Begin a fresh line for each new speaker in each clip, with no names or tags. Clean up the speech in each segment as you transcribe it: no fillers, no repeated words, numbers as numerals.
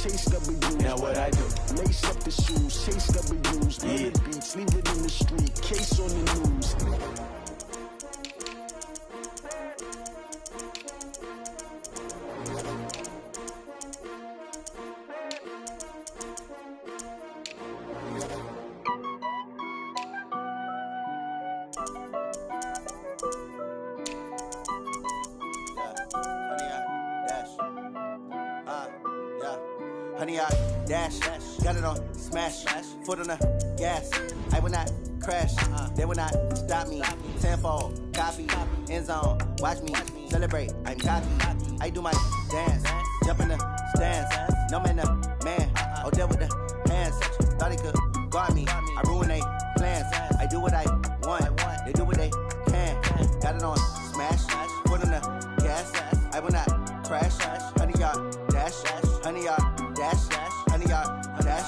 chase W's.
Now what I do?
Lace up the shoes, chase W's. Yeah. The beats, leave it in the street, case on the news.
Honey, I dash, got it on smash, foot on the gas. I will not crash, they will not stop me. Tenfold, copy, end zone, watch me celebrate. I'm cocky, I do my dance, jump in the stands. No man, man, oh there with the hands. Thought he could guard me, I ruin they plans. I do what I want, they do what they can. Got it on smash, foot on the gas. I will not crash, honey, y'all dash, honey, y'all dash, honey, y'all dash,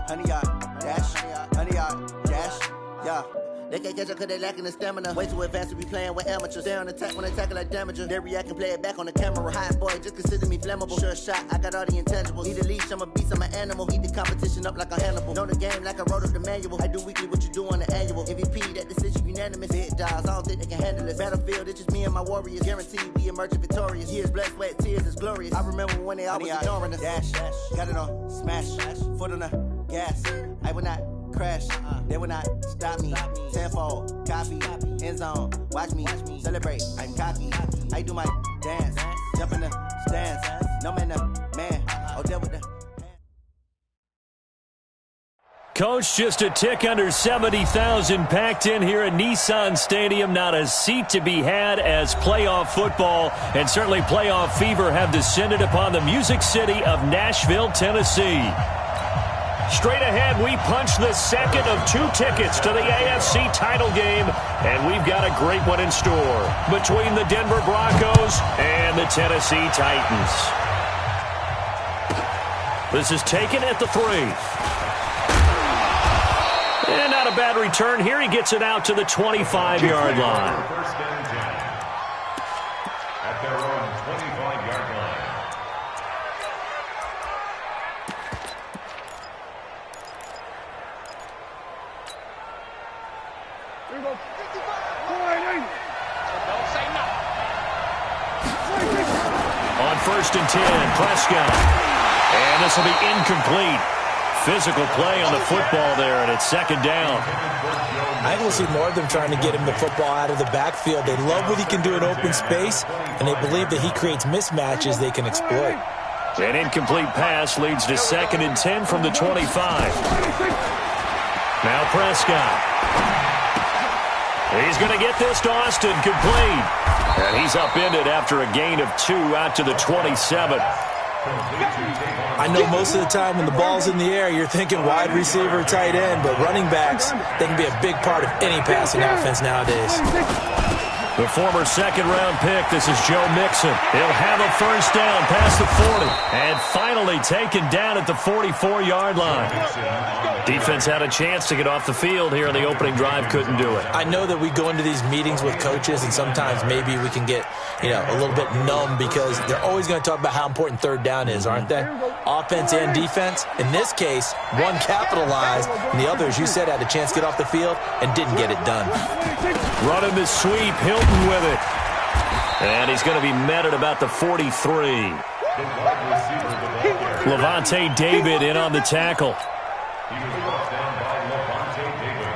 honey, y'all dash, honey, y'all dash, yeah. They can't catch up cause they lacking the stamina. Way too advanced to be playing with amateurs. They on attack when they tackle like damager. They react and play it back on the camera. Hot boy, just consider me flammable. Sure shot, I got all the intangibles. Need a leash, I'm a beast, I'm an animal. Eat the competition up like a Hannibal. Know the game like I wrote up the manual. I do weekly what you do on the annual. MVP, that decision unanimous. Big dials, I don't think they can handle it. Battlefield, it's just me and my warriors. Guaranteed we emerge victorious. Years, blood, sweat, tears, it's glorious. I remember when they always ignoring us. Dash, got it on smash, foot on the gas. I will not crash, they will not stop me. Tenfold, copy, end zone, watch me celebrate. I'm cocky, I do my dance, jump in the stands. No man, man, oh there with the.
Coach, just a tick under 70,000 packed in here at Nissan Stadium. Not a seat to be had as playoff football and certainly playoff fever have descended upon the Music City of Nashville, Tennessee. Straight ahead, we punch the second of 2 tickets to the AFC title game, and we've got a great one in store between the Denver Broncos and the Tennessee Titans. This is taken at the 3. And not a bad return here. He gets it out to the 25-yard line.
First and 10 at their own 25-yard line.
On first and 10, Prescott. And this will be incomplete. Physical play on the football there, and it's second down.
I will see more of them trying to get him the football out of the backfield. They love what he can do in open space, and they believe that he creates mismatches they can exploit.
An incomplete pass leads to second and 10 from the 25. Now Prescott. He's going to get this to Austin, complete. And he's upended after a gain of 2 out to the 27.
I know most of the time when the ball's in the air, you're thinking wide receiver, tight end, but running backs, they can be a big part of any passing offense nowadays.
The former second-round pick, this is Joe Mixon. He'll have a first down past the 40. And finally taken down at the 44-yard line. Defense had a chance to get off the field here in the opening drive, couldn't do it.
I know that we go into these meetings with coaches, and sometimes maybe we can get, a little bit numb because they're always going to talk about how important third down is, aren't they? Offense and defense. In this case, one capitalized, and the other, as you said, had a chance to get off the field and didn't get it done.
Running the sweep, Hilton with it. And he's going to be met at about the 43. Levante David in on the tackle.
He was brought down by Levante David.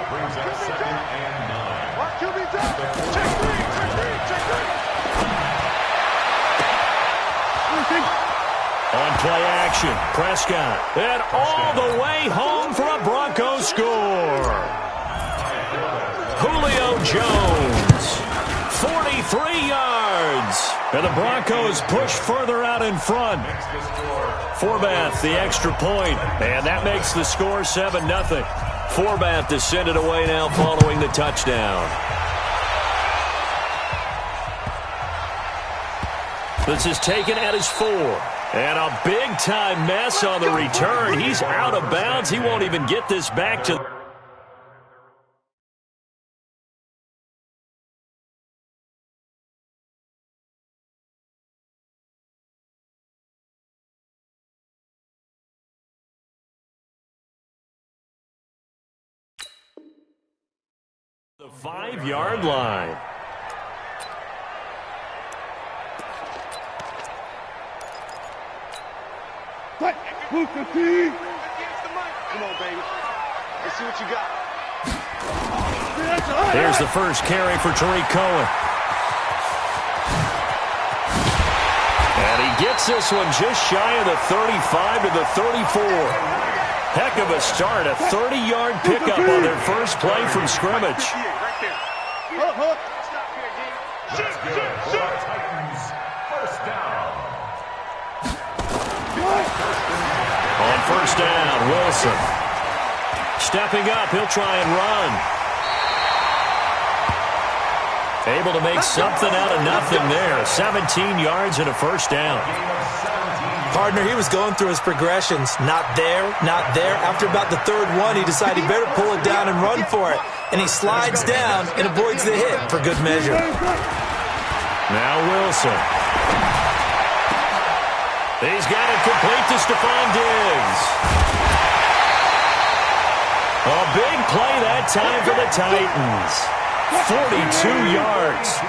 Brings up second and 9.
On play action, Prescott. And all the way home for a Broncos score. Julio Jones, 43 yards. And the Broncos push further out in front. Forbath, the extra point. And that makes the score 7-0. Forbath descended away now following the touchdown. This is taken at his 4. And a big-time mess on the return. He's out of bounds. He won't even get this back to The 5-yard line.
Come on, baby. Let's see what you got.
Here's the first carry for Tariq Cohen. And he gets this one just shy of the 35 to the 34. Heck of a start, a 30-yard pickup on their first play from scrimmage.
That's good for our Titans. First down.
On first down, Wilson. Stepping up, he'll try and run. Able to make something out of nothing there. 17 yards and a first down.
Partner, he was going through his progressions. Not there, not there. After about the third one, he decided he better pull it down and run for it. And he slides down and avoids the hit for good measure.
Now Wilson. He's got it complete to Stephon Diggs. A big play that time for the Titans. 42 yards.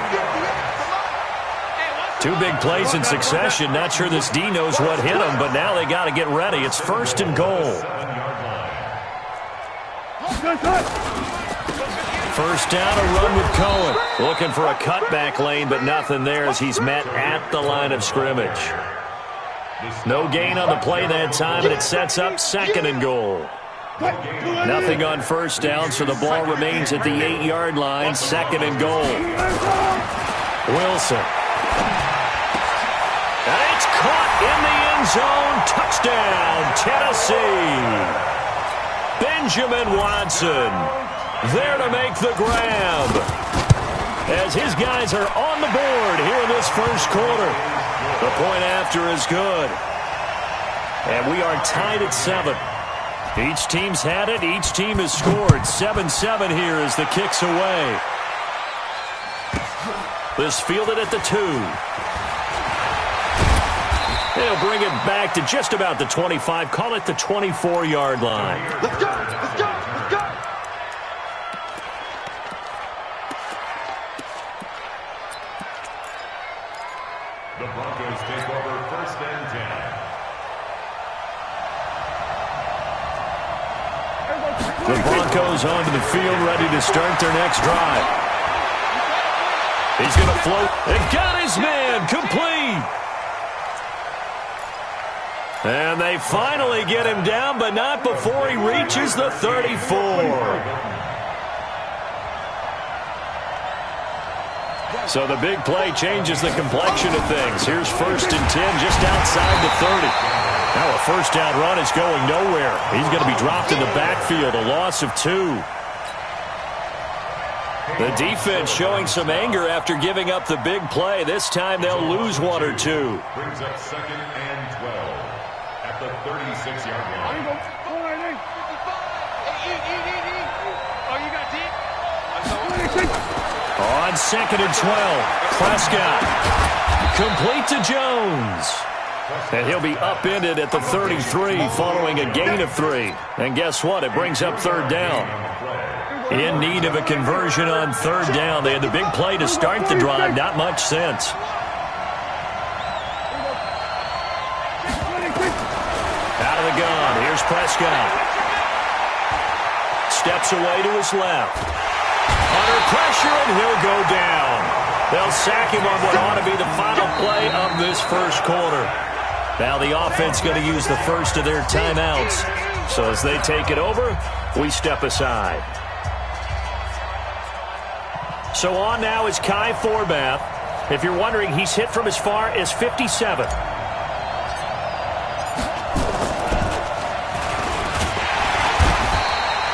Two big plays in succession. Not sure this D knows what hit him, but now they got to get ready. It's first and goal. First down, a run with Cohen. Looking for a cutback lane, but nothing there as he's met at the line of scrimmage. No gain on the play that time, and it sets up second and goal. Nothing on first down, so the ball remains at the 8-yard line. Second and goal. Wilson. And it's caught in the end zone. Touchdown, Tennessee. Benjamin Watson there to make the grab. As his guys are on the board here in this first quarter. The point after is good. And we are tied at 7. Each team's had it. Each team has scored. 7-7 here as the kick's away. This fielded at the 2. They'll bring it back to just about the 25. Call it the 24-yard line.
Let's go! Let's go! Let's go!
The Broncos take over first and 10.
The Broncos onto the field, ready to start their next drive. He's going to float. They've got his man complete. And they finally get him down, but not before he reaches the 34. So the big play changes the complexion of things. Here's first and 10 just outside the 30. Now a first down run is going nowhere. He's going to be dropped in the backfield, a loss of 2. The defense showing some anger after giving up the big play. This time they'll lose 1 or 2.
Brings up second and 12 at the 36-yard line.
On second and 12, Prescott. Complete to Jones. And he'll be upended at the 33 following a gain of 3. And guess what? It brings up third down. In need of a conversion on third down. They had the big play to start the drive. Not much sense. Out of the gun. Here's Prescott. Steps away to his left. Under pressure, and he'll go down. They'll sack him on what ought to be the final play of this first quarter. Now the offense going to use the first of their timeouts. So as they take it over, we step aside. So on now is Kai Forbath. If you're wondering, he's hit from as far as 57.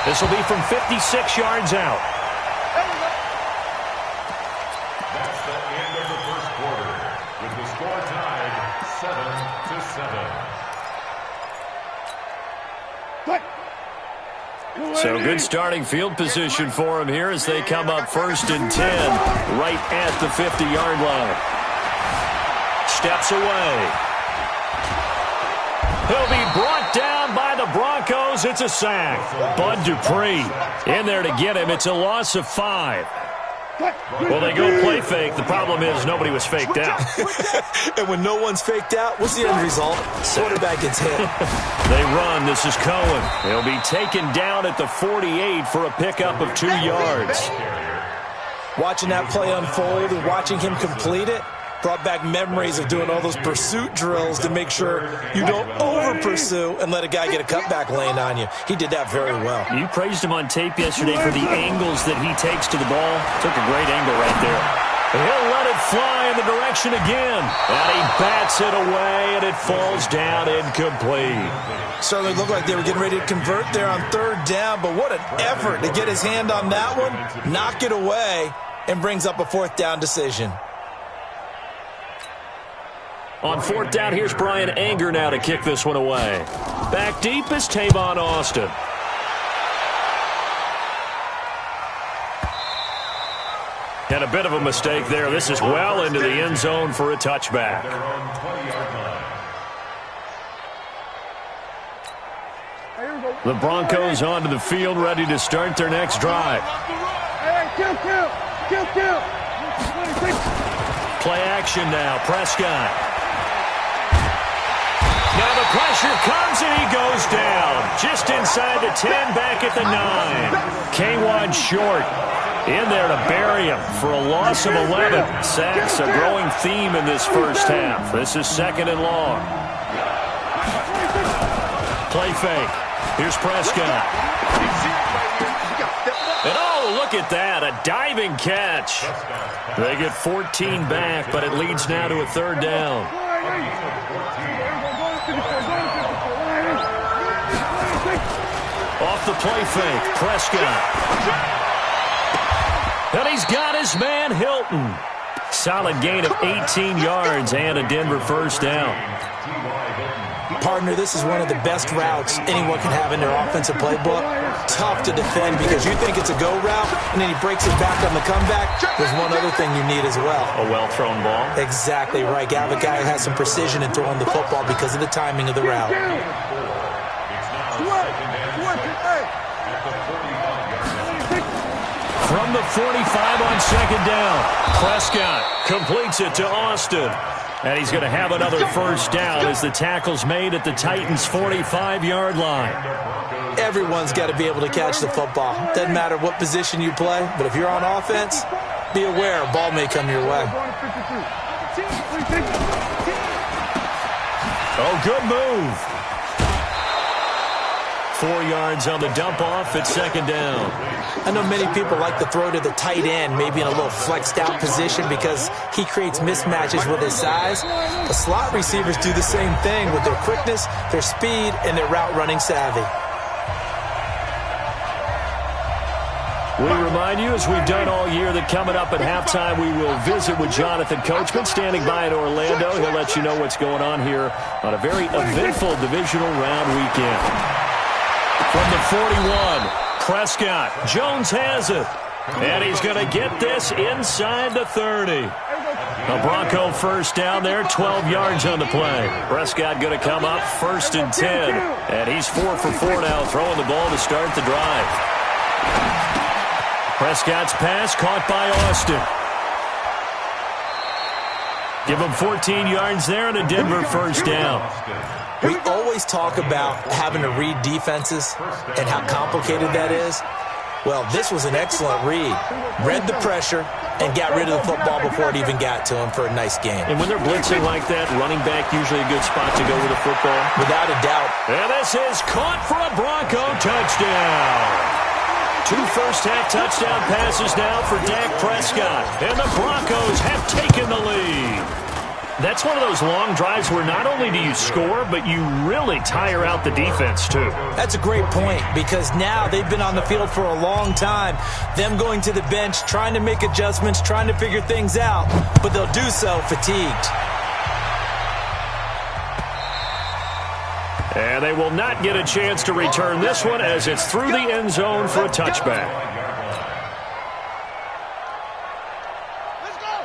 This will be from 56 yards out.
That's the end of the first quarter, with the score tied 7-7.
So good starting field position for him here as they come up first and 10 right at the 50-yard line. Steps away. He'll be brought down by the Broncos goes. It's a sack. Bud Dupree in there to get him. It's a loss of 5. Well, they go play fake. The problem is nobody was faked out.
And when no one's faked out, what's the end result? Quarterback gets hit.
They run. This is Cohen. He'll be taken down at the 48 for a pickup of 2 yards.
Watching that play unfold and watching him complete it brought back memories of doing all those pursuit drills to make sure you don't over-pursue and let a guy get a cutback lane on you. He did that very well.
You praised him on tape yesterday for the angles that he takes to the ball. Took a great angle right there. He'll let it fly in the direction again. And he bats it away, and it falls down incomplete.
Certainly looked like they were getting ready to convert there on 3rd down, but what an effort to get his hand on that one, knock it away, and brings up a 4th down decision.
On 4th down, here's Brian Anger now to kick this one away. Back deep is Tavon Austin. And a bit of a mistake there. This is well into the end zone for a touchback. The Broncos onto the field, ready to start their next drive. Play action now. Prescott. Now the pressure comes and he goes down. Just inside the 10, back at the 9. K-Wad short. In there to bury him for a loss of 11. Sacks, a growing theme in this first half. This is 2nd and long. Play fake. Here's Prescott. And oh, look at that. A diving catch. They get 14 back, but it leads now to a 3rd down. Off the play fake, Prescott. And he's got his man, Hilton. Solid gain of 18 yards and a Denver 1st down.
Partner, this is one of the best routes anyone can have in their offensive playbook. Tough to defend because you think it's a go route, and then he breaks it back on the comeback. There's one other thing you need as well.
A well-thrown ball.
Exactly right. You have a guy who has some precision in throwing the football because of the timing of the route.
From the 45 on 2nd down, Prescott completes it to Austin. And he's going to have another 1st down as the tackle's made at the Titans' 45-yard line.
Everyone's got to be able to catch the football. Doesn't matter what position you play, but if you're on offense, be aware a ball may come your way.
Oh, good move. 4 yards on the dump off at 2nd down.
I know many people like to throw to the tight end, maybe in a little flexed out position because he creates mismatches with his size. The slot receivers do the same thing with their quickness, their speed, and their route running savvy.
We remind you, as we've done all year, that coming up at halftime, we will visit with Jonathan Coachman, standing by in Orlando. He'll let you know what's going on here on a very eventful divisional round weekend. From the 41, Prescott. Jones has it. And he's going to get this inside the 30. A Bronco 1st down there, 12 yards on the play. Prescott going to come up 1st and 10. And he's 4 for 4 now, throwing the ball to start the drive. Prescott's pass caught by Austin. Give him 14 yards there and a Denver 1st down.
We always talk about having to read defenses and how complicated that is. Well, this was an excellent read. Read the pressure and got rid of the football before it even got to him for a nice game.
And when they're blitzing like that, running back usually a good spot to go with the football.
Without a doubt.
And this is caught for a Bronco touchdown. 2 first-half touchdown passes now for Dak Prescott. And the Broncos have taken the lead. That's one of those long drives where not only do you score, but you really tire out the defense, too.
That's a great point because now they've been on the field for a long time. Them going to the bench, trying to make adjustments, trying to figure things out, but they'll do so fatigued.
And they will not get a chance to return this one as it's through the end zone for a touchback.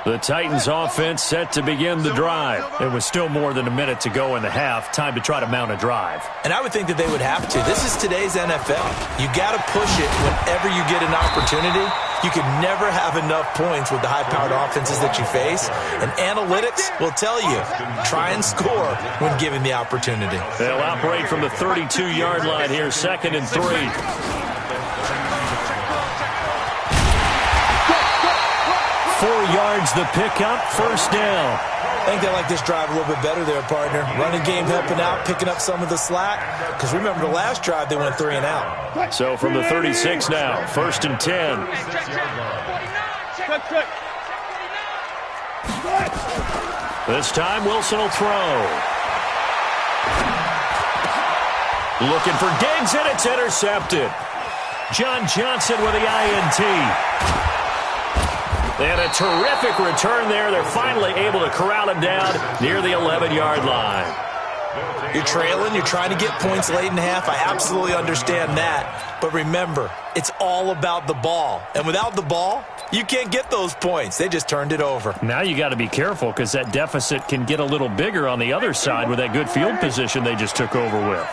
The Titans offense set to begin the drive. It was still more than a minute to go in the half. Time to try to mount a drive.
And I would think that they would have to. This is today's NFL. You got to push it whenever you get an opportunity. You can never have enough points with the high-powered offenses that you face. And analytics will tell you, try and score when given the opportunity.
They'll operate from the 32-yard line here, 2nd and 3. 4 yards the pickup, first down.
I think they like this drive a little bit better there, partner. Running game helping out, picking up some of the slack. Because remember, the last drive they went 3 and out.
So from the 36 now, 1st and 10. This time Wilson will throw. Looking for Diggs, and it's intercepted. John Johnson with the INT. And a terrific return there. They're finally able to corral him down near the 11-yard line.
You're trailing. You're trying to get points late in half. I absolutely understand that. But remember, it's all about the ball. And without the ball, you can't get those points. They just turned it over.
Now you got to be careful because that deficit can get a little bigger on the other side with that good field position they just took over with.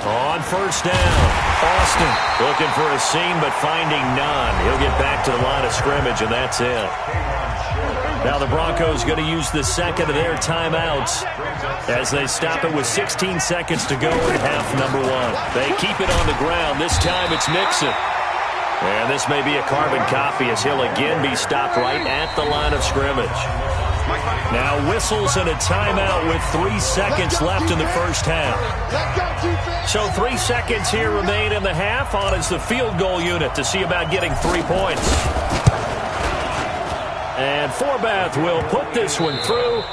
On first down, Austin looking for a seam but finding none. He'll get back to the line of scrimmage, and that's it. Now the Broncos going to use the second of their timeouts as they stop it with 16 seconds to go in half number 1. They keep it on the ground. This time it's Mixon. And this may be a carbon copy as he'll again be stopped right at the line of scrimmage. Now whistles and a timeout with 3 seconds left in the first half. So 3 seconds here remain in the half. On is the field goal unit to see about getting 3 points. And Forbath will put this one through.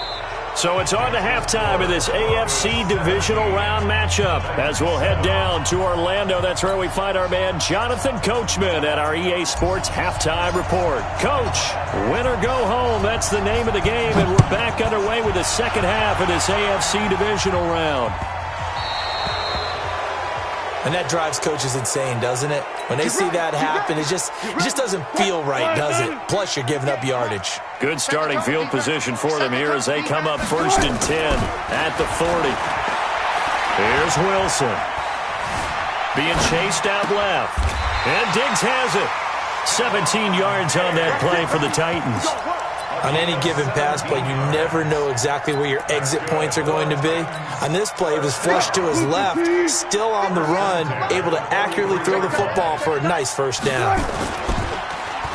So it's on to halftime of this AFC divisional round matchup as we'll head down to Orlando. That's where we find our man Jonathan Coachman at our EA Sports Halftime Report. Coach, win or go home. That's the name of the game, and we're back underway with the second half of this AFC divisional round.
And that drives coaches insane, doesn't it? When they see that happen, it just doesn't feel right, does it? Plus, you're giving up yardage.
Good starting field position for them here as they come up 1st and 10 at the 40. Here's Wilson. Being chased out left. And Diggs has it. 17 yards on that play for the Titans.
On any given pass play, you never know exactly where your exit points are going to be. On this play, it was flushed to his left, still on the run, able to accurately throw the football for a nice first down.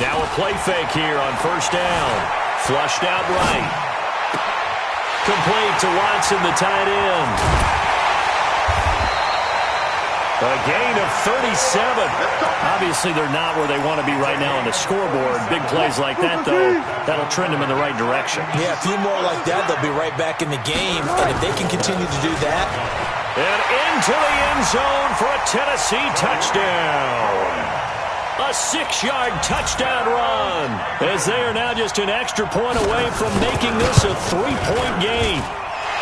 Now a play fake here on first down. Flushed out right. Complete to Watson, the tight end. A gain of 37. Obviously, they're not where they want to be right now on the scoreboard. Big plays like that, though, that'll trend them in the right direction.
Yeah, a few more like that, they'll be right back in the game. And if they can continue to do that.
And into the end zone for a Tennessee touchdown. A 6-yard touchdown run. As they are now just an extra point away from making this a 3-point game.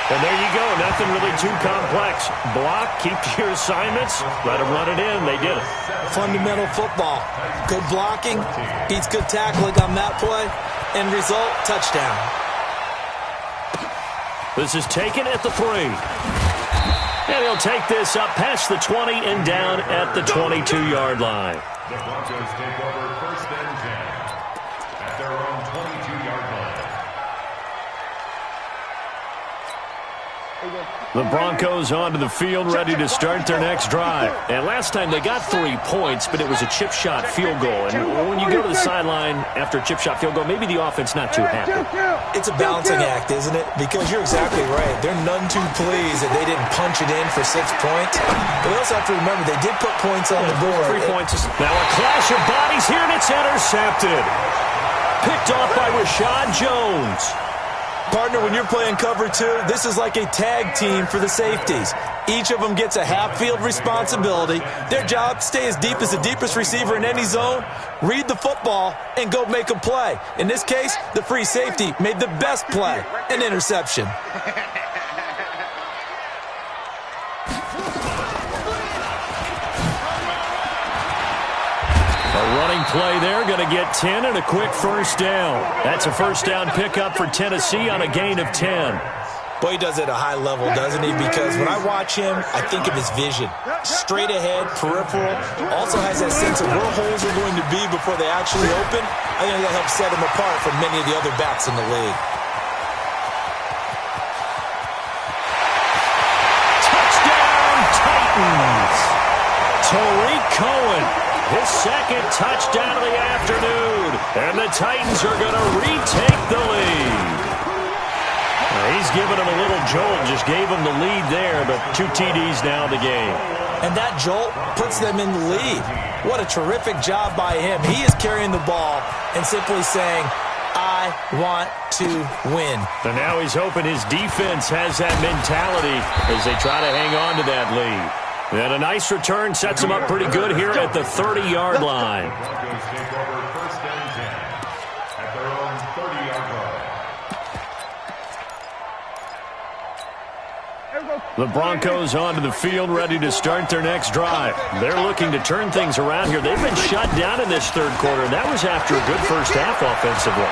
And there you go, nothing really too complex. Block, keep your assignments, let them run it in. They did it.
Fundamental football. Good blocking, beats good tackling on that play. End result, touchdown.
This is taken at the 3. And he'll take this up past the 20 and down at the 22-yard line.
The Broncos take over 1st and 10 at their own 22-yard line.
The Broncos onto the field, ready to start their next drive. And last time they got 3 points, but it was a chip shot field goal. And when you go to the sideline after a chip shot field goal, maybe the offense not too happy.
It's a balancing act, isn't it? Because you're exactly right. They're none too pleased that they didn't punch it in for 6 points. But they also have to remember they did put points on the board.
3 points. Now a clash of bodies here, and it's intercepted. Picked off by Rashad Jones.
Partner, when you're playing cover 2, this is like a tag team for the safeties. Each of them gets a half-field responsibility. Their job, stay as deep as the deepest receiver in any zone, read the football, and go make a play. In this case, the free safety made the best play, an interception.
A running play there, going to get 10 and a quick first down. That's a first down pickup for Tennessee on a gain of 10.
Boy, he does it at a high level, doesn't he? Because when I watch him, I think of his vision. Straight ahead, peripheral, also has that sense of where holes are going to be before they actually open. I think that helps set him apart from many of the other backs in the league.
Touchdown, Titans! Tariq Cohen, his second touchdown of the afternoon. And the Titans are going to retake the lead. He's given him a little jolt, just gave him the lead there, but 2 TDs now in the game.
And that jolt puts them in the lead. What a terrific job by him. He is carrying the ball and simply saying, I want to win.
And now he's hoping his defense has that mentality as they try to hang on to that lead. And a nice return sets him up pretty good here at the 30-yard line. The Broncos onto the field, ready to start their next drive. They're looking to turn things around here. They've been shut down in this third quarter, and that was after a good first half offensively.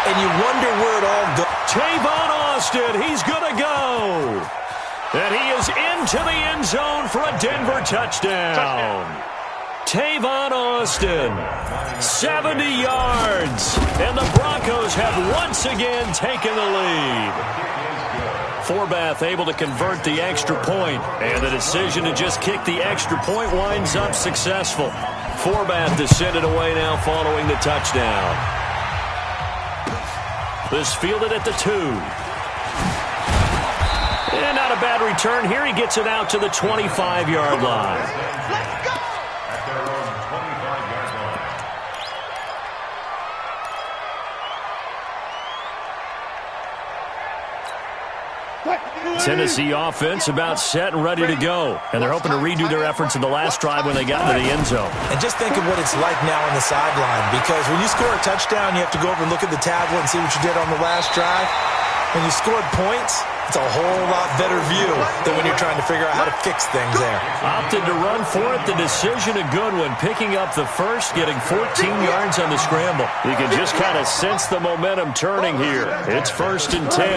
And you wonder where it all goes.
Tavon Austin, he's going to go. And he is into the end zone for a Denver touchdown. Tavon Austin, 70 yards. And the Broncos have once again taken the lead. Forbath able to convert the extra point, and the decision to just kick the extra point winds up successful. Forbath descended away now following the touchdown. This fielded at the 2. And not a bad return here. He gets it out to the 25-yard line.
Let's go! At their own 25-yard line.
Tennessee offense about set and ready to go. And they're hoping to redo their efforts in the last drive when they got into the end zone.
And just think of what it's like now on the sideline, because when you score a touchdown, you have to go over and look at the tablet and see what you did on the last drive. When you scored points, it's a whole lot better view than when you're trying to figure out how to fix things there.
Opted to run for it. The decision a good one. Picking up the first, getting 14 yards on the scramble. You can just kind of sense the momentum turning here. It's 1st and 10.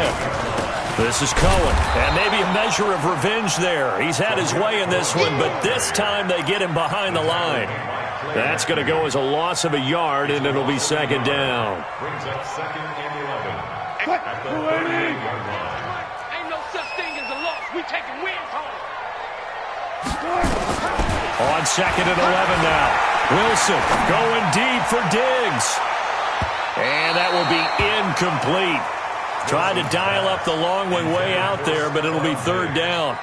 This is Cohen, and maybe a measure of revenge there. He's had his way in this one, but this time they get him behind the line. That's going to go as a loss of a yard, and it'll be 2nd down.
Brings up 2nd and 11. At the 38-yard line.
Ain't no such thing as a loss. We taking wins home.
On 2nd and 11 now. Wilson going deep for Diggs. And that will be incomplete. Tried to dial up the long way out there, but it'll be 3rd down.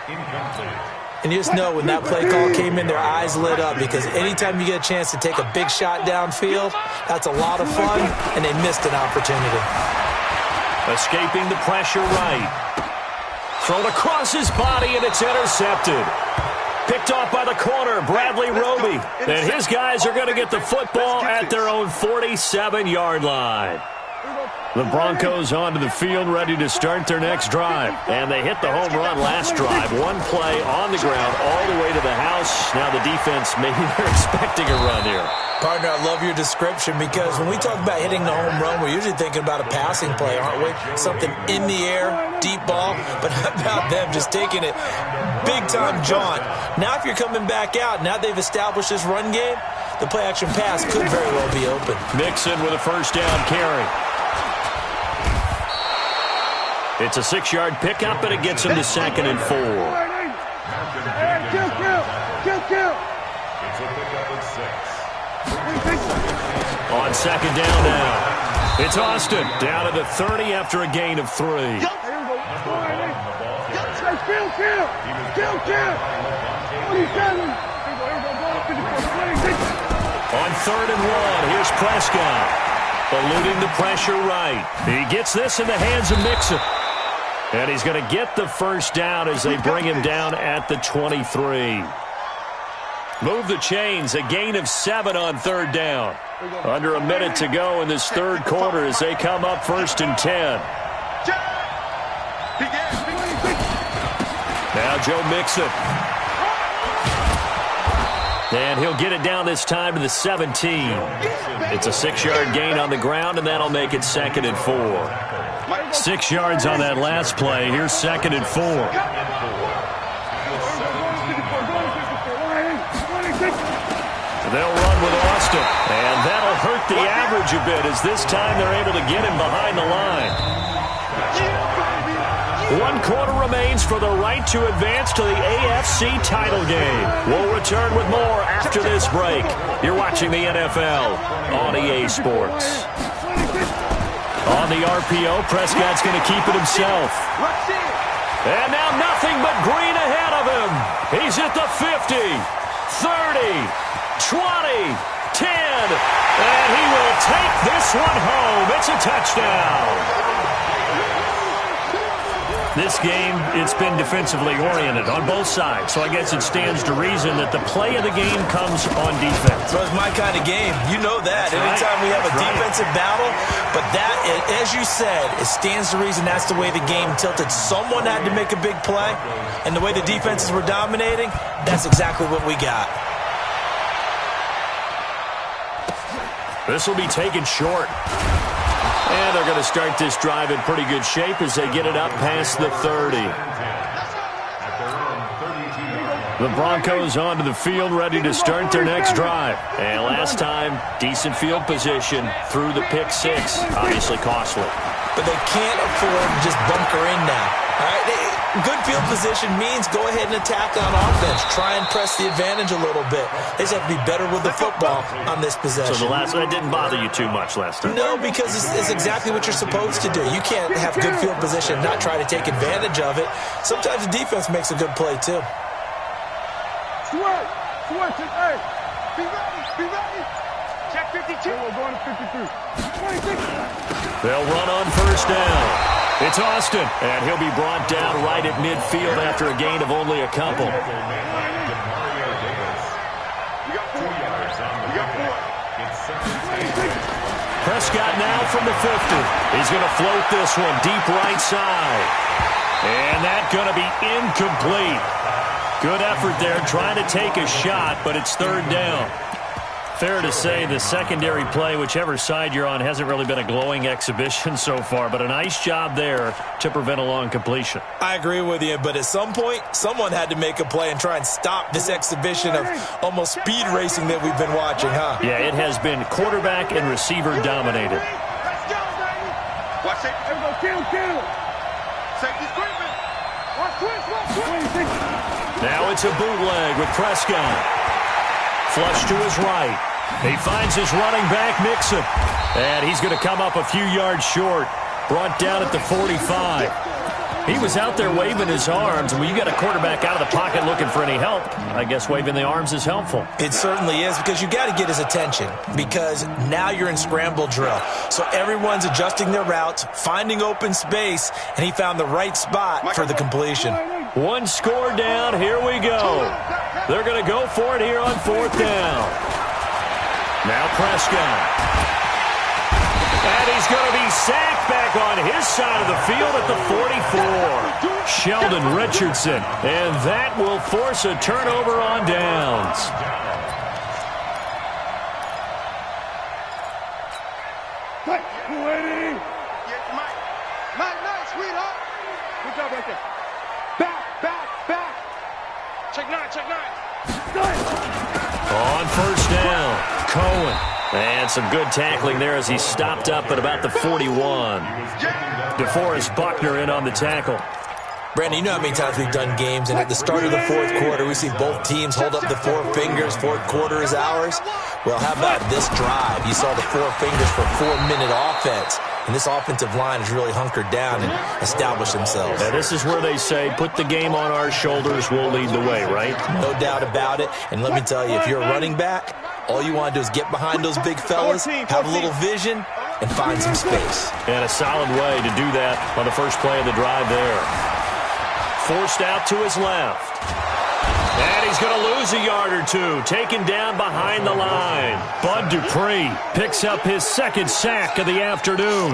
And you just know when that play call came in, their eyes lit up, because anytime you get a chance to take a big shot downfield, that's a lot of fun, and they missed an opportunity.
Escaping the pressure right. Thrown across his body, and it's intercepted. Picked off by the corner, Bradley Roby. And his guys are going to get the football at their own 47-yard line. The Broncos onto the field, ready to start their next drive. And they hit the home run last drive. One play on the ground all the way to the house. Now the defense, maybe they're expecting a run here.
Partner, I love your description, because when we talk about hitting the home run, we're usually thinking about a passing play, aren't we? Something in the air, deep ball. But how about them just taking it big-time jaunt? Now if you're coming back out, now they've established this run game, the play-action pass could very well be open.
Mixon with a 1st down carry. It's a 6-yard pickup, and it gets him to 2nd and 4.
It's a pickup at 6.
On 2nd down now. It's Austin down at the 30 after a gain of 3.
On
3rd and 1, here's Prescott. Eluding the pressure right. He gets this in the hands of Mixon. And he's going to get the 1st down as they bring him down at the 23. Move the chains, a gain of 7 on 3rd down. Under a minute to go in this 3rd quarter as they come up 1st and 10. Now Joe Mixon. And he'll get it down this time to the 17. It's a 6-yard gain on the ground, and that'll make it 2nd and 4. 6 yards on that last play. Here's 2nd and 4. They'll run with Austin, and that'll hurt the average a bit as this time they're able to get him behind the line. 1 quarter remains for the right to advance to the AFC title game. We'll return with more after this break. You're watching the NFL on EA Sports. On the RPO, Prescott's going to keep it himself. And now nothing but green ahead of him. He's at the 50, 30. 20, 10, and he will take this one home. It's a touchdown. This game, it's been defensively oriented on both sides, so I guess it stands to reason that the play of the game comes on defense.
So it's my kind of game. You know that. Anytime we have a defensive battle, but that, as you said, it stands to reason that's the way the game tilted. Someone had to make a big play, and the way the defenses were dominating, that's exactly what we got.
This will be taken short. And they're going to start this drive in pretty good shape as they get it up past the 30. The Broncos onto the field, ready to start their next drive. And last time, decent field position through the pick 6. Obviously costly.
But they can't afford to just bunker in now. All right? Good field position means go ahead and attack on offense. Try and press the advantage a little bit. They just have to be better with the football on this possession.
So that didn't bother you too much last time?
No, because it's exactly what you're supposed to do. You can't have good field position and not try to take advantage of it. Sometimes the defense makes a good play, too.
Switch it, hey. Be ready. Check 52. We're going to 53. 26.
They'll run on first down. It's Austin, and he'll be brought down right at midfield after a gain of only a couple. Prescott now from the 50. He's going to float this one deep right side. And that's going to be incomplete. Good effort there trying to take a shot, but it's 3rd down. Fair to say the secondary play, whichever side you're on, hasn't really been a glowing exhibition so far, but a nice job there to prevent a long completion.
I agree with you, but at some point, someone had to make a play and try and stop this exhibition of almost speed racing that we've been watching, huh?
Yeah, it has been quarterback and receiver dominated.
Let's go, baby. Watch it. Kill. Safety screaming. Watch twist.
Now it's a bootleg with Prescott. Flush to his right. He finds his running back, Mixon. And he's going to come up a few yards short. Brought down at the 45. He was out there waving his arms. And when you got a quarterback out of the pocket looking for any help, I guess waving the arms is helpful.
It certainly is, because you got to get his attention, because now you're in scramble drill. So everyone's adjusting their routes, finding open space, and he found the right spot for the completion.
One score down. Here we go. They're going to go for it here on 4th down. Now Prescott. And he's going to be sacked back on his side of the field at the 44. Sheldon Richardson. And that will force a turnover on downs.
Waiting. Mike, sweetheart. Good job right there. Back. Check 9.
On first down, Cohen. And some good tackling there as he stopped up at about the 41. DeForest Buckner in on the tackle.
Brandon, you know how many times we've done games, and at the start of the 4th quarter, we see both teams hold up the 4 fingers, 4th quarter is ours. Well, how about this drive? You saw the 4 fingers for 4-minute offense, and this offensive line has really hunkered down and established themselves.
Now, this is where they say, put the game on our shoulders, we'll lead the way, right?
No doubt about it, and let me tell you, if you're a running back, all you want to do is get behind those big fellas, have a little vision, and find some space.
And a solid way to do that on the first play of the drive there. Forced out to his left. And he's going to lose a yard or two. Taken down behind the line. Bud Dupree picks up his 2nd sack of the afternoon.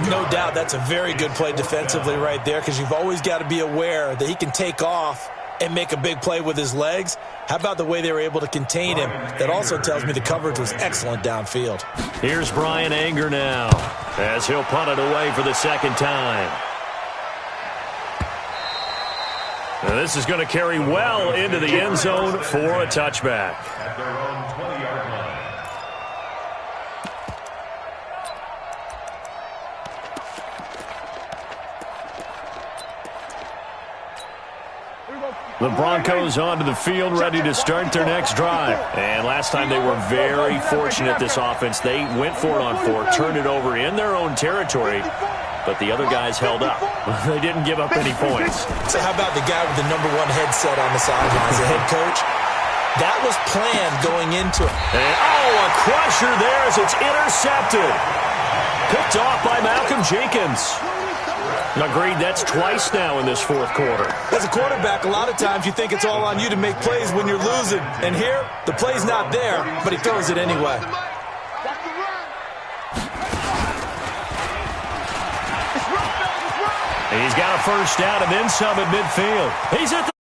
No doubt that's a very good play defensively right there, because you've always got to be aware that he can take off and make a big play with his legs. How about the way they were able to contain him? That also tells me the coverage was excellent downfield.
Here's Brian Anger now as he'll punt it away for the second time. Now this is going to carry well into the end zone for a touchback.
At their own 20-yard line.
The Broncos onto the field, ready to start their next drive. And last time they were very fortunate, this offense. They went for it on 4, turned it over in their own territory, but the other guys held up. They didn't give up any points.
So how about the guy with the #1 headset on the sidelines, the head coach? That was planned going into it.
And, a crusher there as it's intercepted. Picked off by Malcolm Jenkins. Agreed, that's twice now in this fourth quarter.
As a quarterback, a lot of times you think it's all on you to make plays when you're losing. And here, the play's not there, but he throws it anyway.
He's got a first down and then some at midfield. He's at the